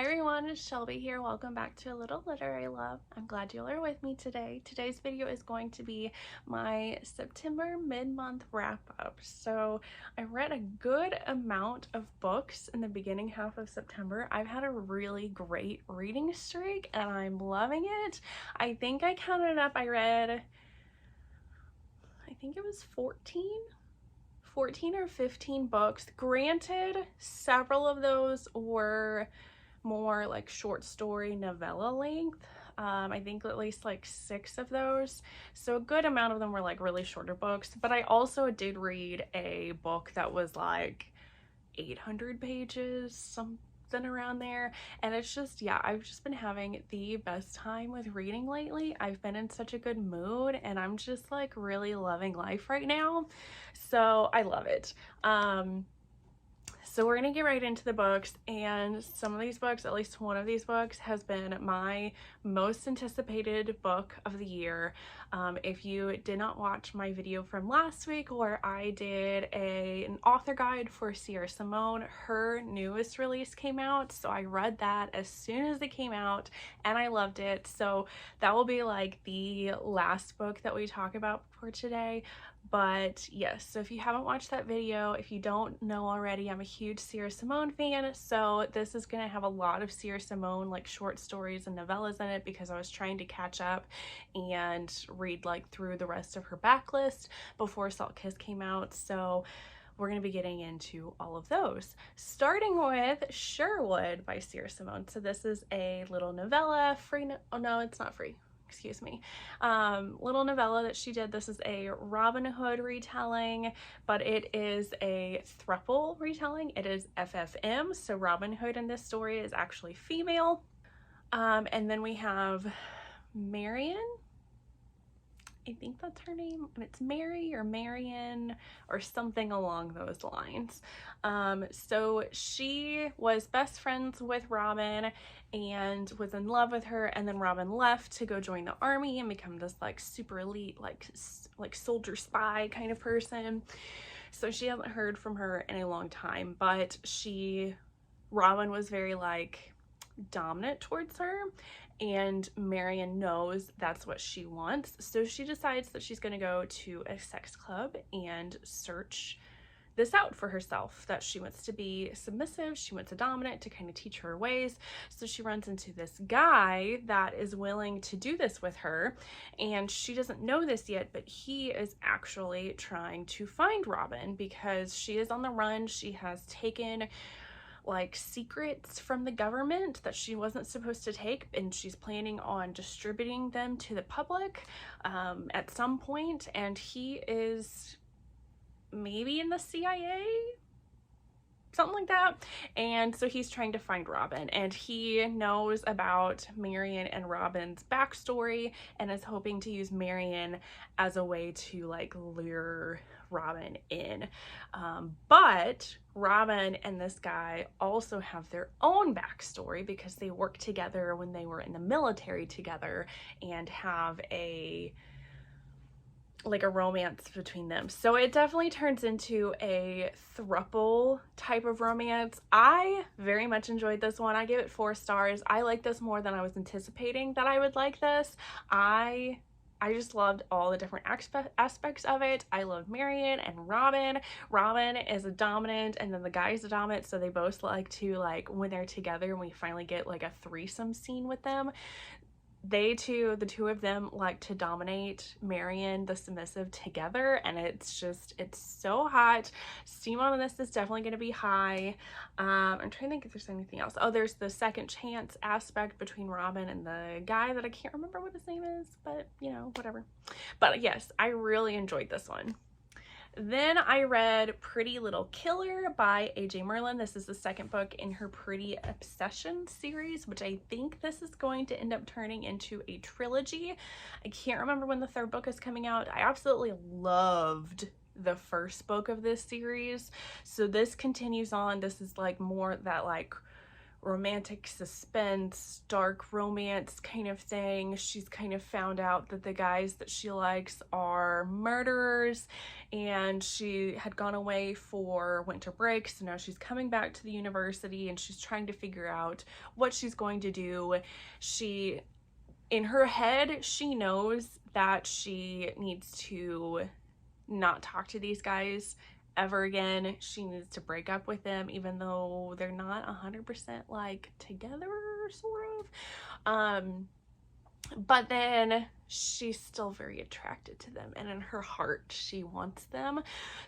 Hi everyone, it's Shelby here. Welcome back to A Little Literary Love. I'm glad you all are with me today. Today's video is going to be my September mid-month wrap-up. So I read a good amount of books in the beginning half of September. I've had a really great reading streak and I'm loving it. I think I counted up, I read, I think it was 14 or 15 books. Granted, several of those were more like short story novella length. I think at least like 6 of those. So a good amount of them were like really shorter books. But I also did read a book that was like 800 pages, something around there. And it's just, yeah, I've just been having the best time with reading lately. I've been in such a good mood and I'm just like really loving life right now. So I love it. So we're gonna get right into the books, and some of these books, at least one of these books, has been my most anticipated book of the year. If you did not watch my video from last week where I did an author guide for Simone, her newest release came out, so I read that as soon as it came out and I loved it. So that will be like the last book that we talk about for today. But yes, so if you haven't watched that video, if you don't know already, I'm a huge Simone fan, so this is going to have a lot of Simone like short stories and novellas in it because I was trying to catch up and read like through the rest of her backlist before Salt Kiss came out. So we're going to be getting into all of those, starting with Sherwood by Simone. So this is a little novella, free, oh no, it's not free. Excuse me, little novella that she did. This is a Robin Hood retelling, but it is a throuple retelling. It is FFM, so Robin Hood in this story is actually female. And then we have Marion. I think that's her name, and it's Mary or Marion or something along those lines. So she was best friends with Robin and was in love with her, and then Robin left to go join the army and become this like super elite like soldier spy kind of person. So she hasn't heard from her in a long time, but Robin was very like dominant towards her, and Marion knows that's what she wants. So she decides that she's going to go to a sex club and search this out for herself, that she wants to be submissive, she wants a dominant to kind of teach her ways. So she runs into this guy that is willing to do this with her, and she doesn't know this yet, but he is actually trying to find Robin because she is on the run. She has taken like secrets from the government that she wasn't supposed to take, and she's planning on distributing them to the public at some point, and he is maybe in the CIA, something like that. And so he's trying to find Robin, and he knows about Marion and Robin's backstory and is hoping to use Marion as a way to like lure Robin in. But Robin and this guy also have their own backstory because they work together when they were in the military together and have a romance between them. So it definitely turns into a throuple type of romance. I very much enjoyed this one. I gave it 4 stars. I like this more than I was anticipating that I would like this. I just loved all the different aspects of it. I love Marion and Robin. Robin is a dominant and then the guy is a dominant, so they both like to, like, when they're together and we finally get like a threesome scene with them, the two of them like to dominate Marion, the submissive, together, and it's so hot. Steam on this is definitely going to be high. I'm trying to think if there's anything else. Oh, there's the second chance aspect between Robin and the guy that I can't remember what his name is, but you know, whatever. But yes, I really enjoyed this one. Then I read Pretty Little Killer by A.J. Merlin. This is the second book in her Pretty Obsession series, which I think this is going to end up turning into a trilogy. I can't remember when the 3rd book is coming out. I absolutely loved the first book of this series. So this continues on. This is like more that like romantic suspense, dark romance kind of thing. She's kind of found out that the guys that she likes are murderers, and she had gone away for winter break, so now she's coming back to the university and she's trying to figure out what she's going to do. In her head, she knows that she needs to not talk to these guys ever again. She needs to break up with them, even though they're not 100% like together, sort of. But then she's still very attracted to them, and in her heart she wants them.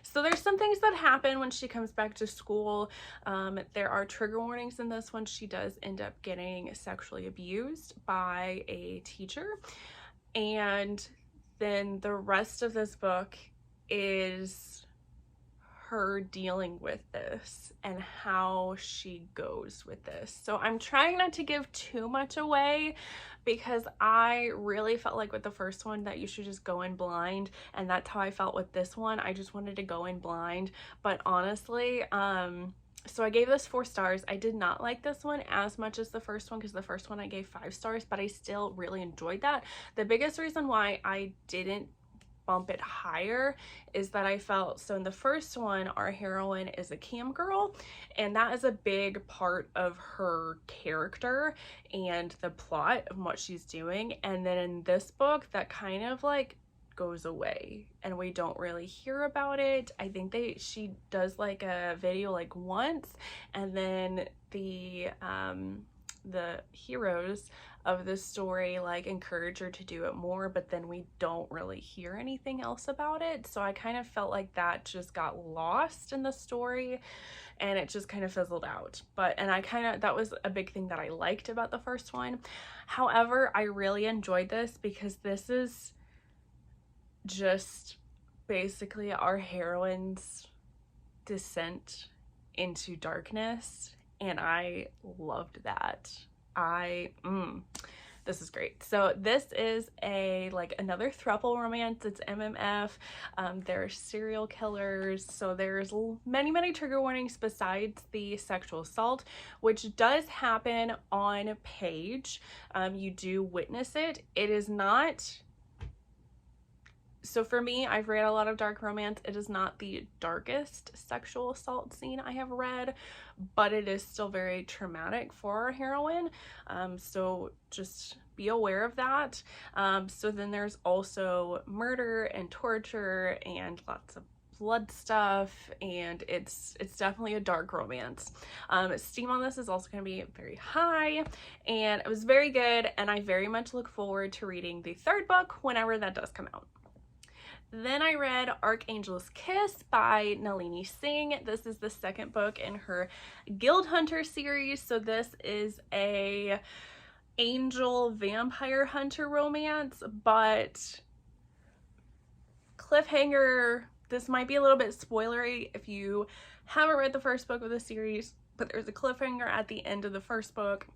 So there's some things that happen when she comes back to school. There are trigger warnings in this one. She does end up getting sexually abused by a teacher, and then the rest of this book is her dealing with this and how she goes with this. So I'm trying not to give too much away, because I really felt like with the first one that you should just go in blind, and that's how I felt with this one. I just wanted to go in blind. But honestly, so I gave this 4 stars. I did not like this one as much as the first one, because the first one I gave 5 stars, but I still really enjoyed that. The biggest reason why I didn't bump it higher is that I felt, so in the first one, our heroine is a cam girl, and that is a big part of her character and the plot of what she's doing. And then in this book, that kind of like goes away and we don't really hear about it. I think she does like a video like once, and then the heroes of the story like encourage her to do it more, but then we don't really hear anything else about it. So I kind of felt like that just got lost in the story and it just kind of fizzled out. That was a big thing that I liked about the first one. However, I really enjoyed this because this is just basically our heroine's descent into darkness, and I loved that. This is great. So this is another throuple romance. It's MMF. There's serial killers, so there's many trigger warnings besides the sexual assault, which does happen on page. You do witness it. It is not, so for me, I've read a lot of dark romance. It is not the darkest sexual assault scene I have read, but it is still very traumatic for our heroine. So just be aware of that. So then there's also murder and torture and lots of blood stuff, and it's definitely a dark romance. Steam on this is also going to be very high, and it was very good, and I very much look forward to reading the 3rd book whenever that does come out. Then I read Archangel's Kiss by Nalini Singh. This is the 2nd book in her Guild Hunter series. So this is a angel vampire hunter romance, but cliffhanger, this might be a little bit spoilery if you haven't read the 1st book of the series, but there's a cliffhanger at the end of the 1st book,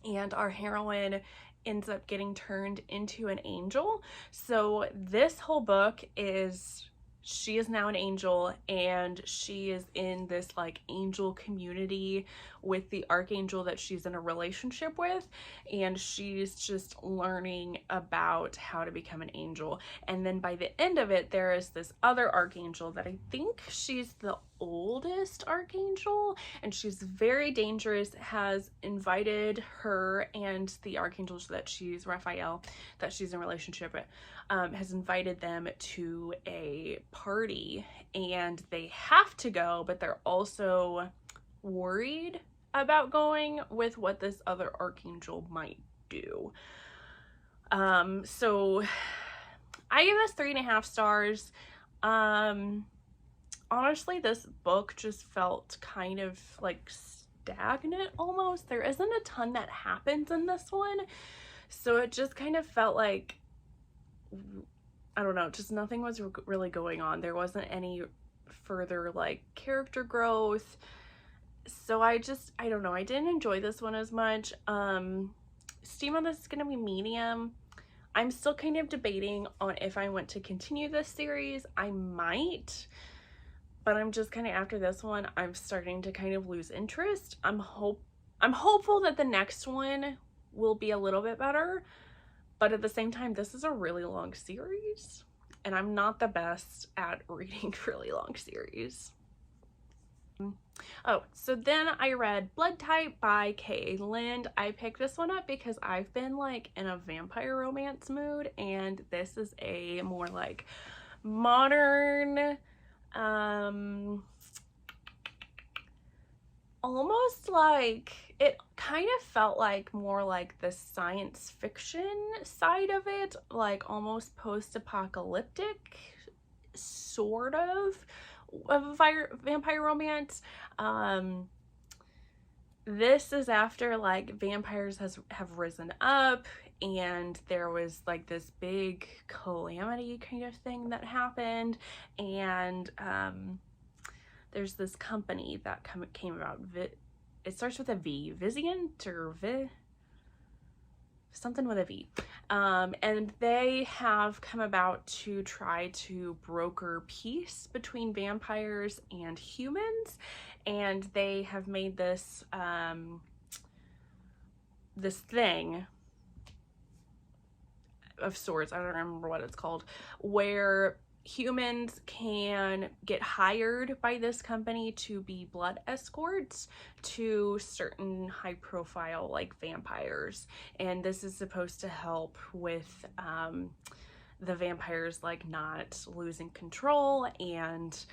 and our heroine ends up getting turned into an angel. So this whole book is, she is now an angel, and she is in this like angel community with the archangel that she's in a relationship with, and she's just learning about how to become an angel. And then by the end of it, there is this other archangel that I think she's the oldest archangel, and she's very dangerous, has invited her and the archangel that she's, Raphael, that she's in a relationship with, has invited them to a party, and they have to go, but they're also worried about going with what this other archangel might do. So I give this 3.5 stars. Honestly, this book just felt kind of like stagnant almost. There isn't a ton that happens in this one, so it just kind of felt like, I don't know, just nothing was really going on. There wasn't any further like character growth. So I don't know, I didn't enjoy this one as much. Steam on this is going to be medium. I'm still kind of debating on if I want to continue this series. I might, but I'm just kind of, after this one, I'm starting to kind of lose interest. I'm I'm hopeful that the next one will be a little bit better, but at the same time, this is a really long series, and I'm not the best at reading really long series. Oh, so then I read Blood Type by K. Linde. I picked this one up because I've been like in a vampire romance mood, and this is a more like modern, almost like, it kind of felt like more like the science fiction side of it, like almost post-apocalyptic sort of vampire romance. This is after like vampires have risen up, and there was like this big calamity kind of thing that happened, and there's this company that came about. It starts with a V, Vizient or something with a V. And they have come about to try to broker peace between vampires and humans. And they have made this, this thing of sorts, I don't remember what it's called, where humans can get hired by this company to be blood escorts to certain high profile like vampires, and this is supposed to help with the vampires like not losing control and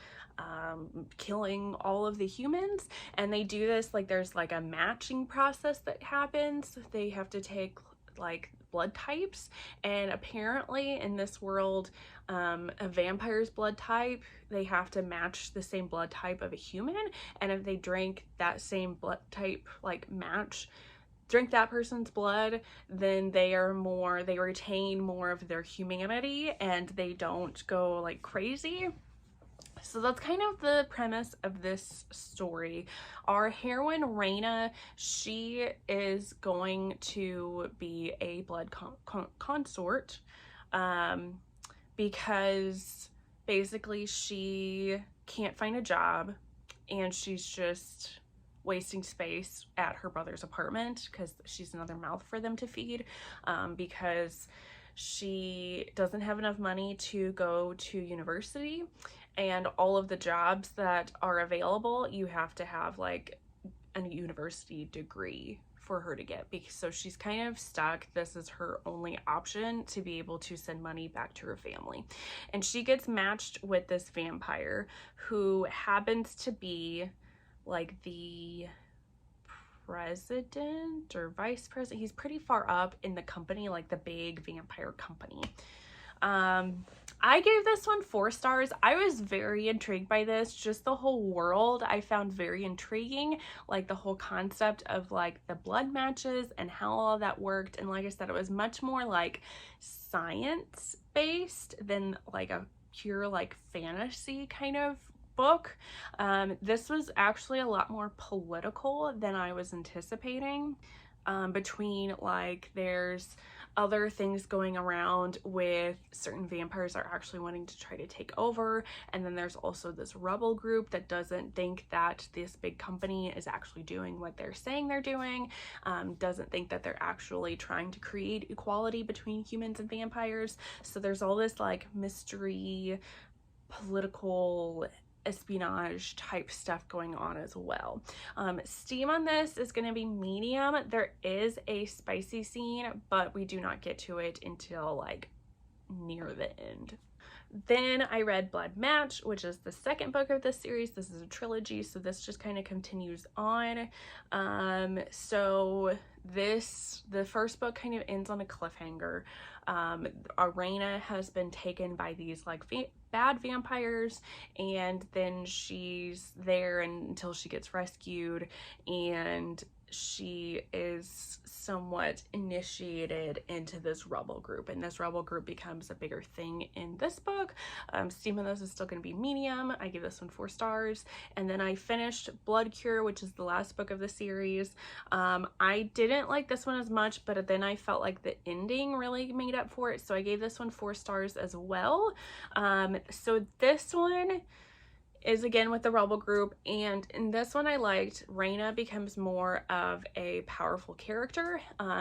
killing all of the humans. And they do this like there's like a matching process that happens. They have to take like blood types, and apparently in this world, a vampire's blood type, they have to match the same blood type of a human, and if they drink that same blood type, like drink that person's blood, then they retain more of their humanity and they don't go like crazy. So that's kind of the premise of this story. Our heroine, Raina, she is going to be a blood consort because basically she can't find a job, and she's just wasting space at her brother's apartment because she's another mouth for them to feed, because she doesn't have enough money to go to university, and all of the jobs that are available, you have to have like a university degree for her to get, because so she's kind of stuck. This is her only option to be able to send money back to her family. And she gets matched with this vampire who happens to be like the president or vice president. He's pretty far up in the company, like the big vampire company. I gave this one 4 stars. I was very intrigued by this. Just the whole world I found very intriguing, like the whole concept of like the blood matches and how all that worked. And like I said, it was much more like science based than like a pure like fantasy kind of book. This was actually a lot more political than I was anticipating. Between like there's other things going around with certain vampires are actually wanting to try to take over, and then there's also this rebel group that doesn't think that this big company is actually doing what they're saying they're doing, doesn't think that they're actually trying to create equality between humans and vampires. So there's all this like mystery, political, espionage type stuff going on as well. Steam on this is going to be medium. There is a spicy scene, but we do not get to it until like near the end. Then I read Blood Match, which is the second book of this series. This is a trilogy, so this just kind of continues on. So the first book kind of ends on a cliffhanger. Raina has been taken by these like bad vampires, and then she's there until she gets rescued, and she is somewhat initiated into this rebel group, and this rebel group becomes a bigger thing in this book. Steam on this is still going to be medium. I give this one 4 stars. And then I finished Blood Cure, which is the last book of the series. I didn't like this one as much, but then I felt like the ending really made up for it, so I gave this one 4 stars as well. So this one is again with the rebel group, and in this one I liked Raina becomes more of a powerful character.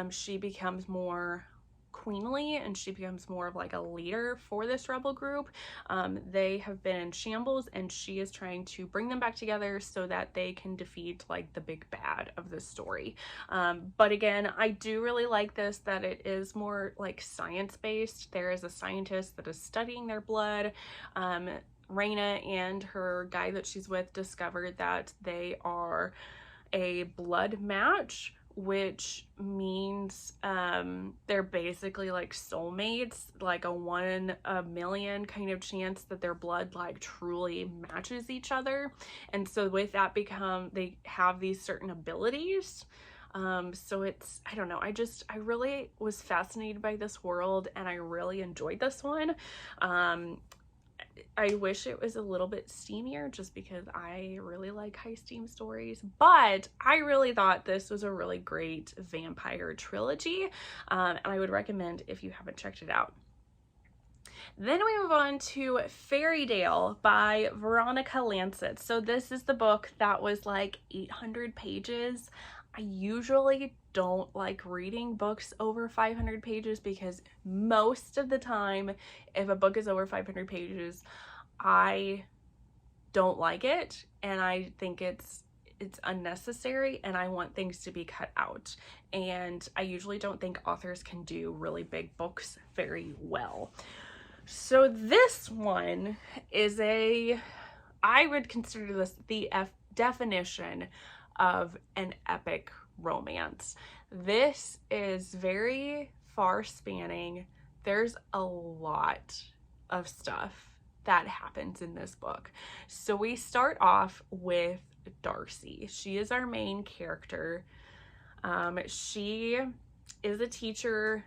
She becomes more queenly and she becomes more of like a leader for this rebel group. They have been in shambles and she is trying to bring them back together so that they can defeat like the big bad of this story. But again, I do really like this, that it is more like science-based. There is a scientist that is studying their blood. Raina and her guy that she's with discovered that they are a blood match, which means they're basically like soulmates, like a 1 in a million kind of chance that their blood like truly matches each other. And so with that they have these certain abilities. So it's, I don't know, I really was fascinated by this world and I really enjoyed this one. I wish it was a little bit steamier just because I really like high steam stories, but I really thought this was a really great vampire trilogy, and I would recommend if you haven't checked it out. Then we move on to Fairydale by Veronica Lancet. So this is the book that was like 800 pages. I usually don't like reading books over 500 pages because most of the time, if a book is over 500 pages, I don't like it and I think it's unnecessary and I want things to be cut out. And I usually don't think authors can do really big books very well. So this one is I would consider this the definition of an epic romance. This is very far spanning. There's a lot of stuff that happens in this book. So we start off with Darcy. She is our main character. She is a teacher.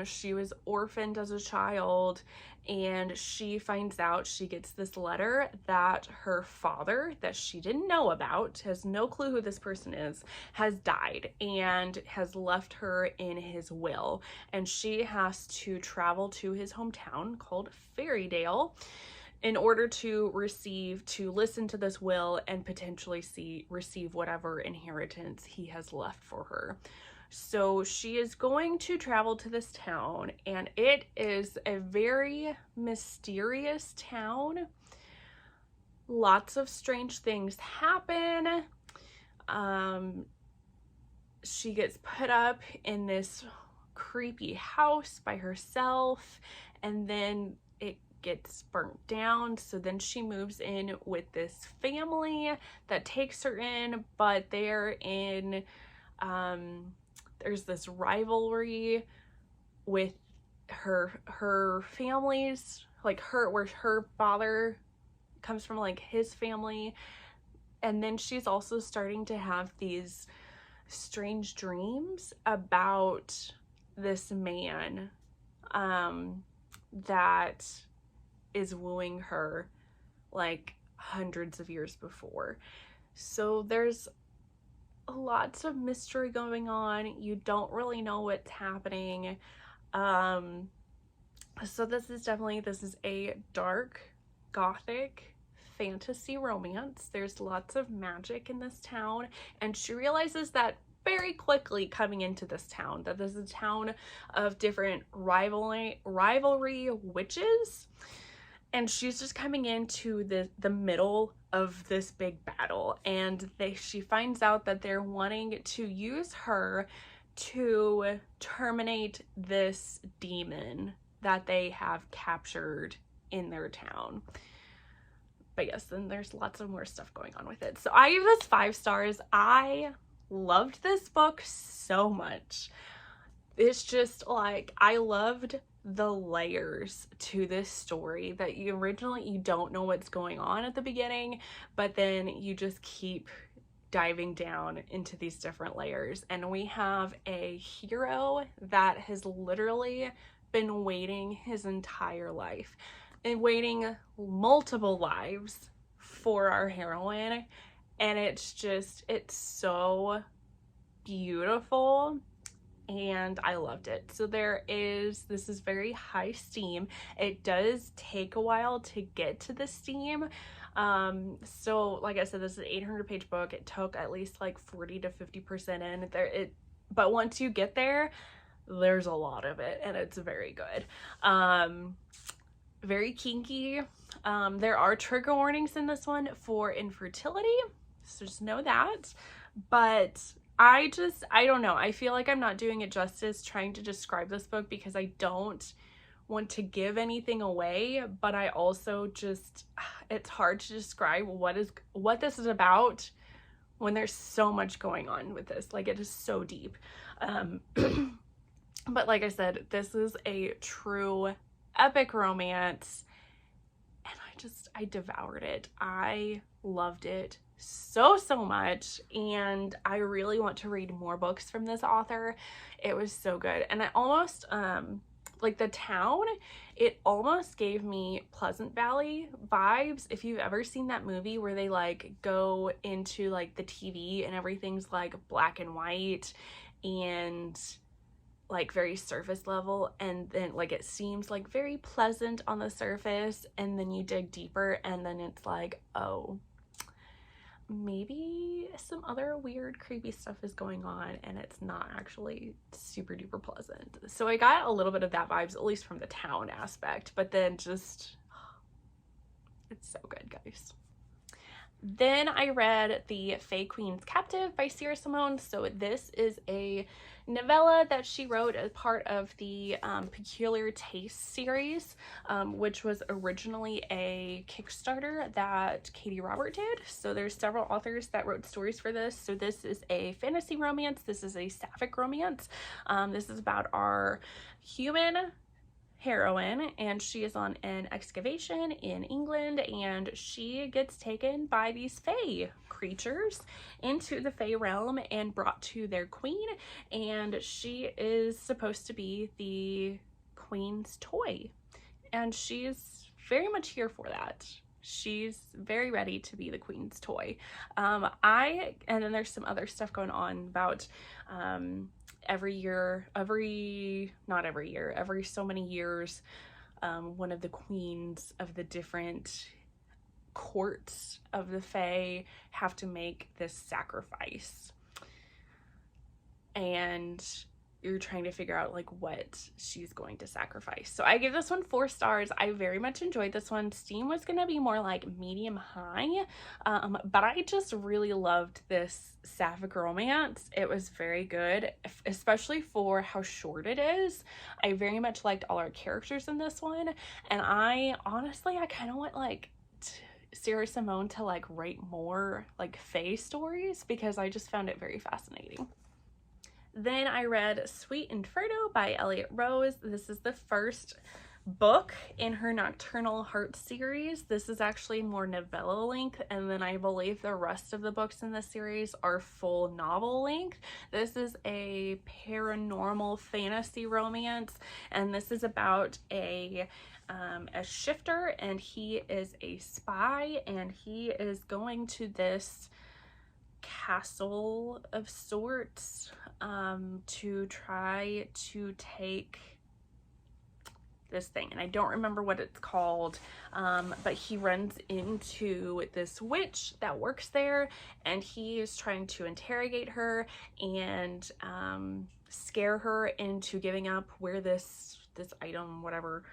She was orphaned as a child, and she finds out, she gets this letter that her father, that she didn't know about, has no clue who this person is, has died and has left her in his will. And she has to travel to his hometown called Fairydale in order to listen to this will and potentially receive whatever inheritance he has left for her. So she is going to travel to this town, and it is a very mysterious town. Lots of strange things happen. She gets put up in this creepy house by herself, and then it gets burnt down. So then she moves in with this family that takes her in, but they're in there's this rivalry with her families, like where her father comes from, like his family. And then she's also starting to have these strange dreams about this man that is wooing her like hundreds of years before. So there's lots of mystery going on. You don't really know what's happening. So this is a dark gothic fantasy romance. There's lots of magic in this town, and she realizes that very quickly coming into this town, that this is a town of different rivalry witches. And she's just coming into the middle of this big battle, and she finds out that they're wanting to use her to terminate this demon that they have captured in their town. But yes, then there's lots of more stuff going on with it. So I give this 5 stars. I loved this book so much. It's just like, I loved the layers to this story, that you don't know what's going on at the beginning, but then you just keep diving down into these different layers. And we have a hero that has literally been waiting his entire life and waiting multiple lives for our heroine, and it's so beautiful. and I loved it. So this is very high steam. It does take a while to get to the steam. So like I said, this is an 800-page book. It took at least like 40 to 50% in there. But once you get there, there's a lot of it, and it's very good. Very kinky. There are trigger warnings in this one for infertility, so just know that. But I don't know. I feel like I'm not doing it justice trying to describe this book because I don't want to give anything away, but I also it's hard to describe what this is about when there's so much going on with this. Like, it is so deep. But like I said, this is a true epic romance, and I devoured it. I loved it so much, and I really want to read more books from this author. It was so good. And I almost like the town, it almost gave me Pleasant Valley vibes. If you've ever seen that movie where they like go into like the TV and everything's like black and white and like very surface level, and then like it seems like very pleasant on the surface, and then you dig deeper and then it's like, oh, maybe some other weird creepy stuff is going on and it's not actually super duper pleasant. So I got a little bit of that vibes, at least from the town aspect, but then just it's so good, guys. Then I read The Fae Queen's Captive by Simone. So this is a novella that she wrote as part of the Peculiar Taste series, which was originally a Kickstarter that Katie Robert did. So there's several authors that wrote stories for this. So this is a fantasy romance. This is a sapphic romance. This is about our human heroine, and she is on an excavation in England, and she gets taken by these fae creatures into the fae realm and brought to their queen, and she is supposed to be the queen's toy, and she's very much here for that. She's very ready to be the queen's toy. And then there's some other stuff going on about every so many years, one of the queens of the different courts of the Fae have to make this sacrifice, and you're trying to figure out like what she's going to sacrifice. So I give this one 4 stars. I very much enjoyed this one. Steam was gonna be more like medium high, but I just really loved this sapphic romance. It was very good, especially for how short it is. I very much liked all our characters in this one, and I kind of want like Simone to like write more like Fae stories because I just found it very fascinating. Then I read Sweet Inferno by Elliott Rose. This is the first book in her Nocturnal Heart series. This is actually more novella length, and then I believe the rest of the books in this series are full novel length. This is a paranormal fantasy romance, and this is about a shifter, and he is a spy, and he is going to this castle of sorts to try to take this thing, and I don't remember what it's called, but he runs into this witch that works there, and he is trying to interrogate her and scare her into giving up where this item, whatever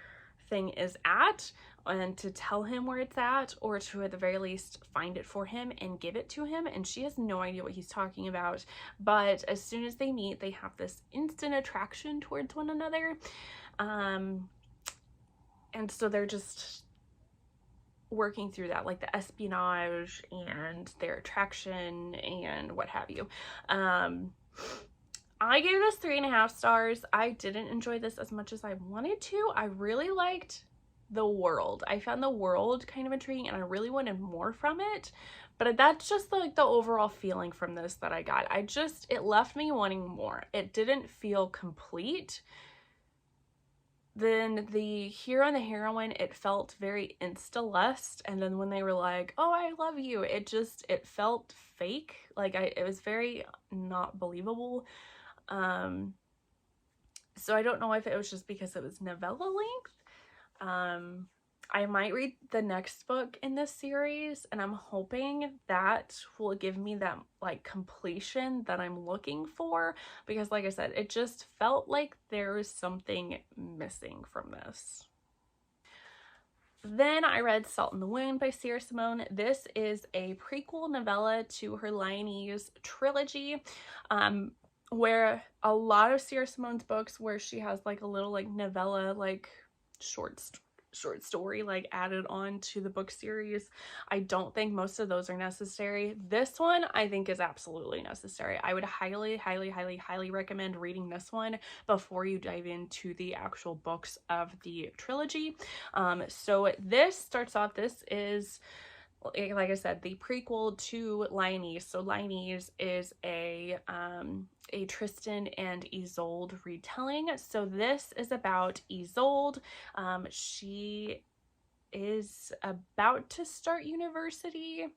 thing, is at, and to tell him where it's at, or to at the very least find it for him and give it to him. And she has no idea what he's talking about, but as soon as they meet, they have this instant attraction towards one another, and so they're just working through that, like the espionage and their attraction and what have you. I gave this 3.5 stars. I didn't enjoy this as much as I wanted to. I really liked the world. I found the world kind of intriguing, and I really wanted more from it, but that's just like the overall feeling from this that I got. It left me wanting more. It didn't feel complete. Then the hero and the heroine, it felt very insta-lust, and then when they were like, oh, I love you, it felt fake. Like it was very not believable. So I don't know if it was just because it was novella length. I might read the next book in this series, and I'm hoping that will give me that like completion that I'm looking for, because like I said, it just felt like there was something missing from this. Then I read Salt in the Wound by Simone. This is a prequel novella to her Lionese trilogy, where a lot of Simone's books where she has like a little like novella, like short story like added on to the book series. I don't think most of those are necessary. This one I think is absolutely necessary. I would highly recommend reading this one before you dive into the actual books of the trilogy. So this starts off, this is, like I said, the prequel to Lionese. So Lionese is a Tristan and Isolde retelling. So this is about Isolde. She is about to start university,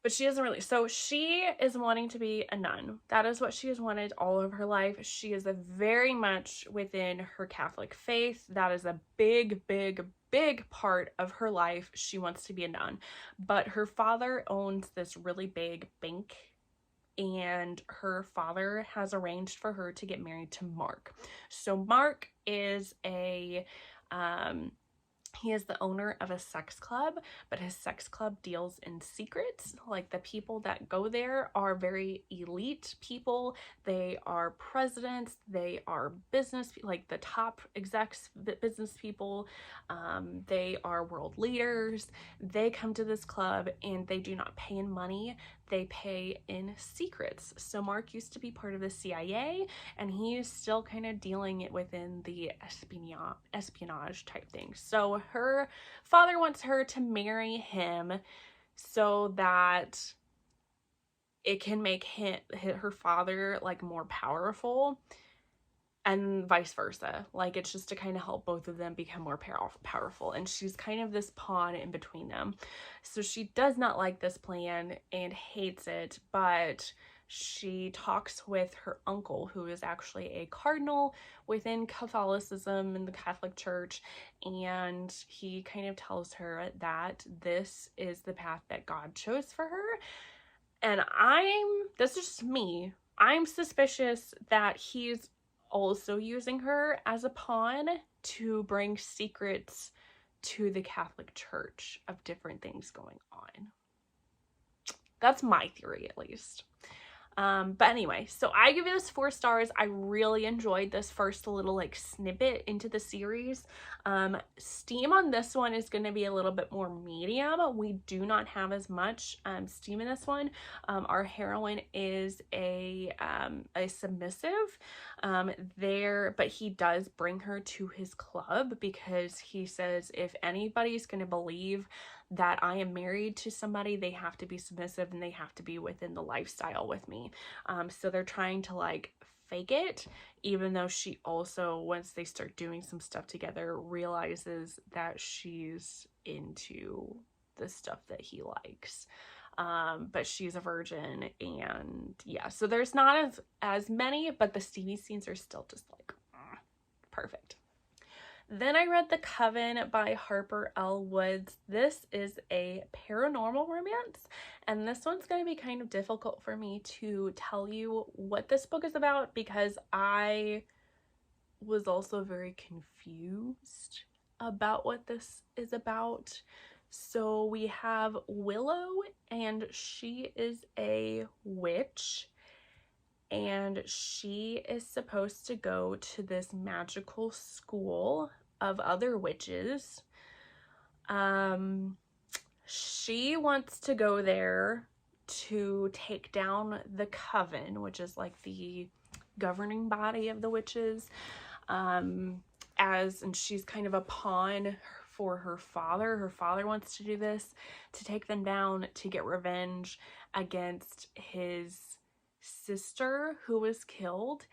but she doesn't really. So she is wanting to be a nun. That is what she has wanted all of her life. She is very much within her Catholic faith. That is a big part of her life. She wants to be a nun, but her father owns this really big bank, and her father has arranged for her to get married to Mark. So Mark is he is the owner of a sex club, but his sex club deals in secrets. Like, the people that go there are very elite people. They are presidents, they are business, like the top execs, business people. They are world leaders. They come to this club and they do not pay in money, they pay in secrets. So Mark used to be part of the CIA, and he is still kind of dealing it within the espionage type thing. So her father wants her to marry him so that it can make her father like more powerful, and vice versa. Like, it's just to kind of help both of them become more powerful, and she's kind of this pawn in between them. So she does not like this plan and hates it, but she talks with her uncle, who is actually a cardinal within Catholicism in the Catholic Church, and he kind of tells her that this is the path that God chose for her. And this is just me, I'm suspicious that he's also using her as a pawn to bring secrets to the Catholic Church of different things going on. That's my theory, at least. But anyway, so I give this 4 stars. I really enjoyed this first little like snippet into the series. Steam on this one is going to be a little bit more medium. We do not have as much steam in this one. Our heroine is a submissive but he does bring her to his club, because he says if anybody's going to believe that I am married to somebody, they have to be submissive and they have to be within the lifestyle with me. So they're trying to like fake it, even though she also, once they start doing some stuff together, realizes that she's into the stuff that he likes. But she's a virgin, and yeah, so there's not as many, but the steamy scenes are still just like perfect. Then I read The Coven by Harper L. Woods. This is a paranormal romance, and this one's going to be kind of difficult for me to tell you what this book is about, because I was also very confused about what this is about. So we have Willow, and she is a witch, and she is supposed to go to this magical school of other witches. She wants to go there to take down the Coven, which is like the governing body of the witches. And she's kind of a pawn for her father. Her father wants to do this to take them down, to get revenge against his sister who was killed,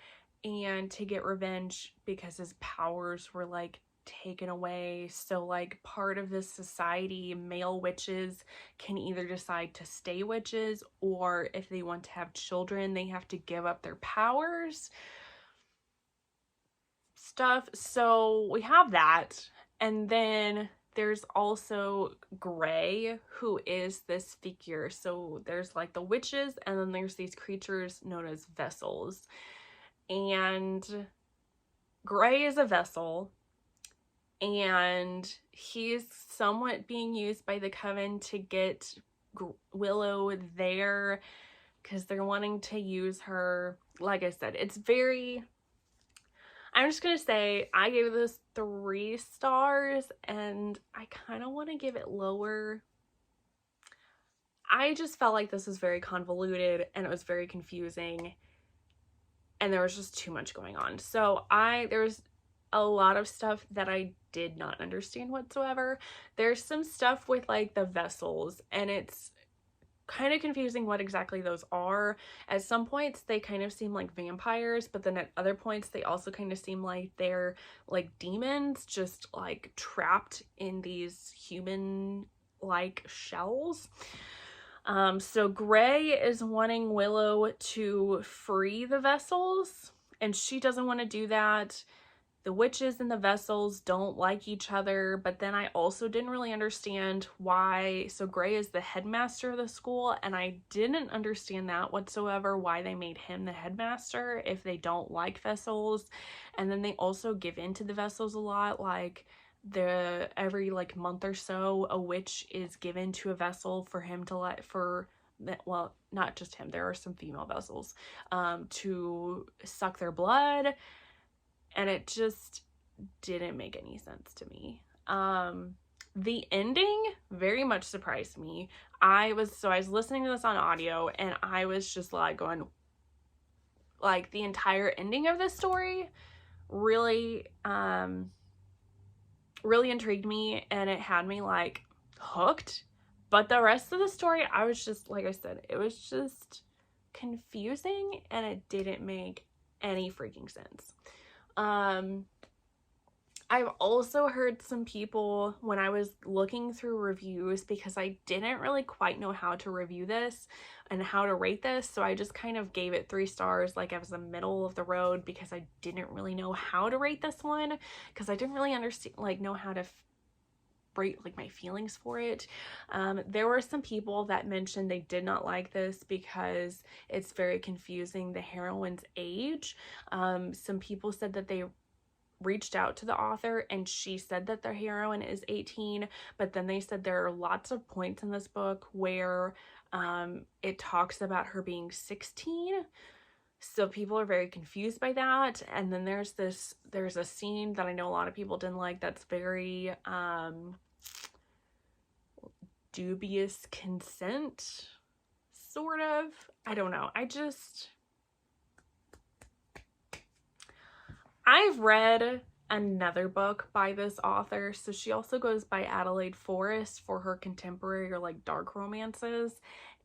and to get revenge because his powers were like taken away. So like, part of this society, male witches can either decide to stay witches, or if they want to have children, they have to give up their powers. stuff. So we have that, and then there's also Gray, who is this figure. So there's like the witches, and then there's these creatures known as vessels. And Gray is a vessel, and he's somewhat being used by the Coven to get Willow there because they're wanting to use her. Like I said, it's very... I'm just gonna say I gave this 3 stars, and I kind of want to give it lower. I just felt like this was very convoluted, and it was very confusing, and there was just too much going on. So there was a lot of stuff that I did not understand whatsoever. There's some stuff with like the vessels, and it's kind of confusing what exactly those are. At some points they kind of seem like vampires, but then at other points they also kind of seem like they're like demons, just like trapped in these human like shells. So Gray is wanting Willow to free the vessels, and she doesn't want to do that. The witches and the vessels don't like each other, but then I also didn't really understand why. So Gray is the headmaster of the school, and I didn't understand that whatsoever, why they made him the headmaster if they don't like vessels. And then they also give in to the vessels a lot, like every like month or so a witch is given to a vessel for him to well, not just him, there are some female vessels to suck their blood. And it just didn't make any sense to me. The ending very much surprised me. I was listening to this on audio, and I was just like going, like, the entire ending of this story really, really intrigued me, and it had me like hooked. But the rest of the story, I was just, like I said, it was just confusing, and it didn't make any freaking sense. I've also heard some people, when I was looking through reviews, because I didn't really quite know how to review this and how to rate this, so I just kind of gave it 3 stars, like I was the middle of the road, because I didn't really know how to rate this one, because I didn't really understand, like, know how to rate, like, my feelings for it. There were some people that mentioned they did not like this because it's very confusing, the heroine's age. Some people said that they reached out to the author and she said that the heroine is 18, but then they said there are lots of points in this book where it talks about her being 16. So people are very confused by that. And then there's a scene that I know a lot of people didn't like that's very dubious consent, sort of. I don't know. I've read another book by this author. So she also goes by Adelaide Forrest for her contemporary or like dark romances.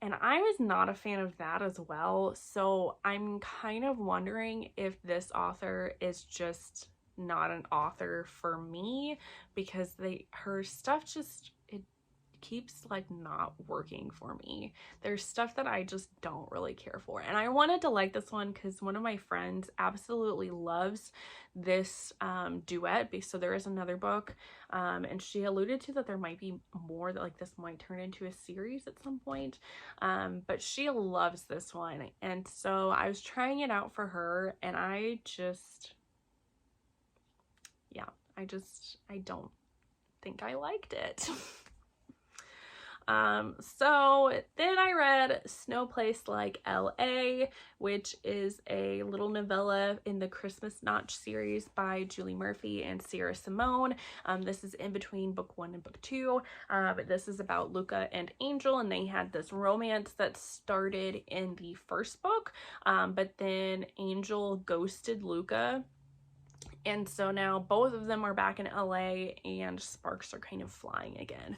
And I was not a fan of that as well. So I'm kind of wondering if this author is just not an author for me, because her stuff just, it keeps like not working for me. There's stuff that I just don't really care for, and I wanted to like this one because one of my friends absolutely loves this duet. So there is another book, and she alluded to that there might be more, that like this might turn into a series at some point, but she loves this one, and so I was trying it out for her, and I don't think I liked it. So then I read Snow Place Like LA, which is a little novella in the Christmas Notch series by Julie Murphy and Sierra Simone. This is in between book 1 and book 2. But this is about Luca and Angel, and they had this romance that started in the first book, but then Angel ghosted Luca. And so now both of them are back in LA and sparks are kind of flying again.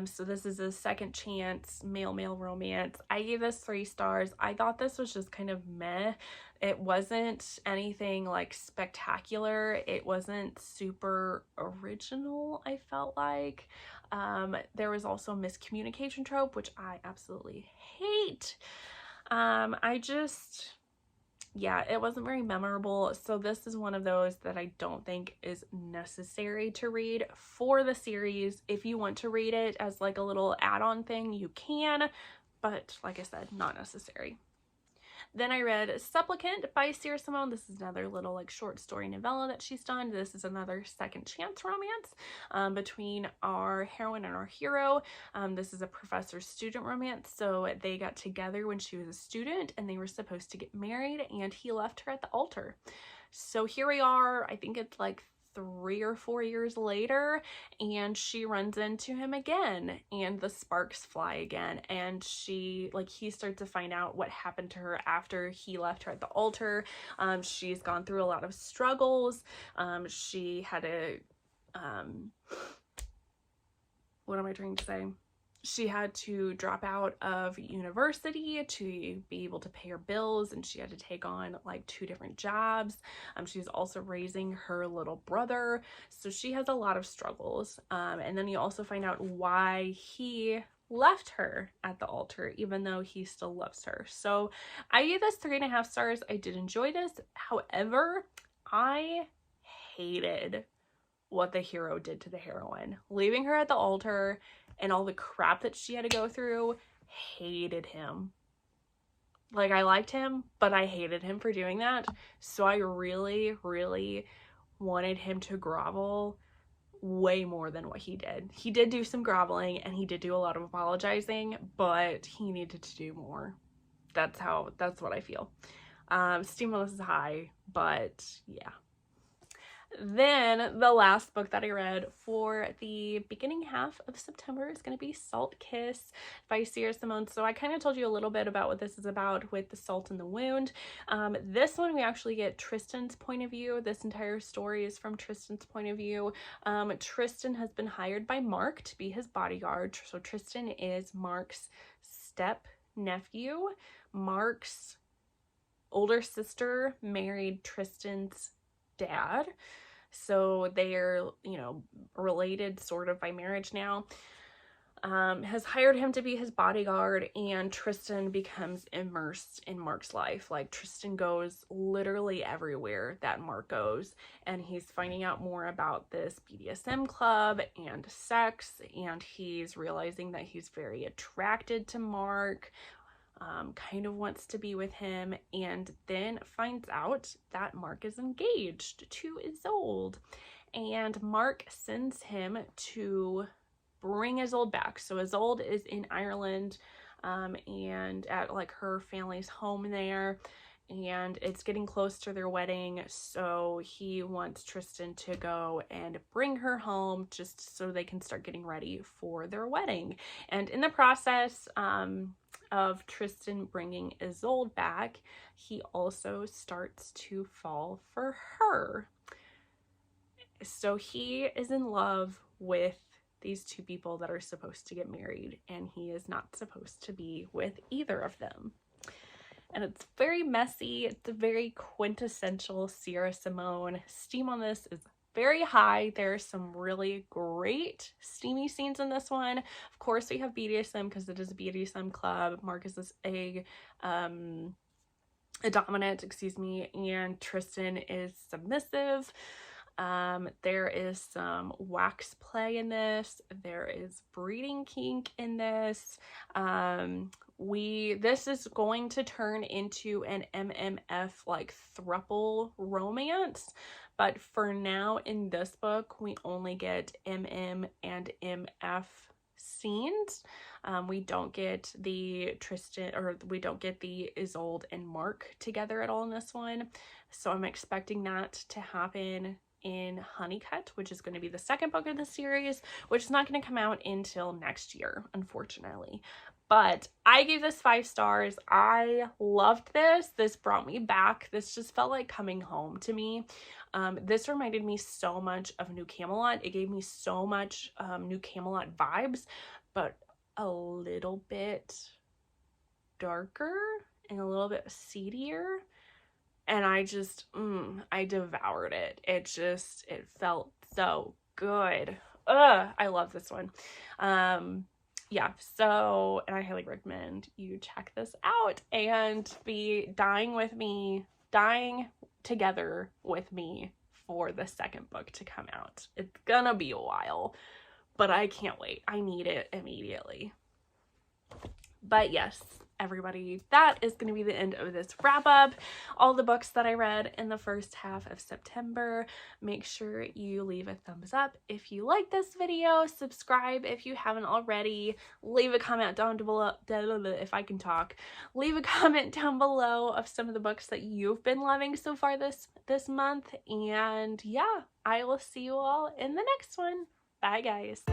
So this is a second chance male-male romance. I gave this 3 stars. I thought this was just kind of meh. It wasn't anything like spectacular. It wasn't super original, I felt like. There was also a miscommunication trope, which I absolutely hate. yeah, it wasn't very memorable. So this is one of those that I don't think is necessary to read for the series. If you want to read it as like a little add-on thing, you can, but like I said, not necessary. Then I read Supplicant by Simone. This is another little like short story novella that she's done. This is another second chance romance between our heroine and our hero. This is a professor-student romance. So they got together when she was a student and they were supposed to get married, and he left her at the altar. So here we are, I think it's like 3 or 4 years later, and she runs into him again, and the sparks fly again, and he starts to find out what happened to her after he left her at the altar. She's gone through a lot of struggles. She had a what am I trying to say? She had to drop out of university to be able to pay her bills, and she had to take on like 2 different jobs. She's also raising her little brother, so she has a lot of struggles. And then you also find out why he left her at the altar, even though he still loves her. So I gave this 3.5 stars. I did enjoy this. However, I hated what the hero did to the heroine, leaving her at the altar and all the crap that she had to go through. Hated him. Like, I liked him, but I hated him for doing that. So I really, really wanted him to grovel way more than what he did. He did do some groveling and he did do a lot of apologizing, but he needed to do more. That's what I feel. Steam on this is high, but yeah. Then the last book that I read for the beginning half of September is going to be Salt Kiss by Simone. So I kind of told you a little bit about what this is about with the salt in the wound. This one we actually get Tristan's point of view. This entire story is from Tristan's point of view. Tristan has been hired by Mark to be his bodyguard. So Tristan is Mark's step nephew. Mark's older sister married Tristan's dad. So they're, related sort of by marriage now. Has hired him to be his bodyguard, and Tristan becomes immersed in Mark's life. Like, Tristan goes literally everywhere that Mark goes, and he's finding out more about this BDSM club and sex, and he's realizing that he's very attracted to Mark, kind of wants to be with him, and then finds out that Mark is engaged to Isolde, and Mark sends him to bring Isolde back. So Isolde is in Ireland, and at like her family's home there, and it's getting close to their wedding, so he wants Tristan to go and bring her home just so they can start getting ready for their wedding. And in the process of Tristan bringing Isolde back, he also starts to fall for her. So he is in love with these 2 people that are supposed to get married, and he is not supposed to be with either of them. And it's very messy. It's a very quintessential Simone. Steam on this is very high. There's some really great steamy scenes in this one. Of course, we have BDSM because it is a BDSM club. Mark is a dominant, and Tristan is submissive. There is some wax play in this. There is breeding kink in this. This is going to turn into an MMF like throuple romance, but for now in this book we only get MM and MF scenes. We don't get the Isolde and Mark together at all in this one, so I'm expecting that to happen in Honeycut, which is going to be the second book of the series, which is not going to come out until next year, unfortunately. But I gave this 5 stars. I loved this. This brought me back. This just felt like coming home to me. This reminded me so much of New Camelot. It gave me so much New Camelot vibes, but a little bit darker and a little bit seedier. And I just, I devoured it. It felt so good. I love this one. Yeah, and I highly recommend you check this out and be dying with me dying together with me for the second book to come out. It's gonna be a while, but I can't wait. I need it immediately. But yes, everybody, that is going to be the end of this wrap up. All the books that I read in the first half of September. Make sure you leave a thumbs up if you like this video. Subscribe if you haven't already. Leave a comment down below, if I can talk. Leave a comment down below of some of the books that you've been loving so far this month. And yeah, I will see you all in the next one. Bye, guys.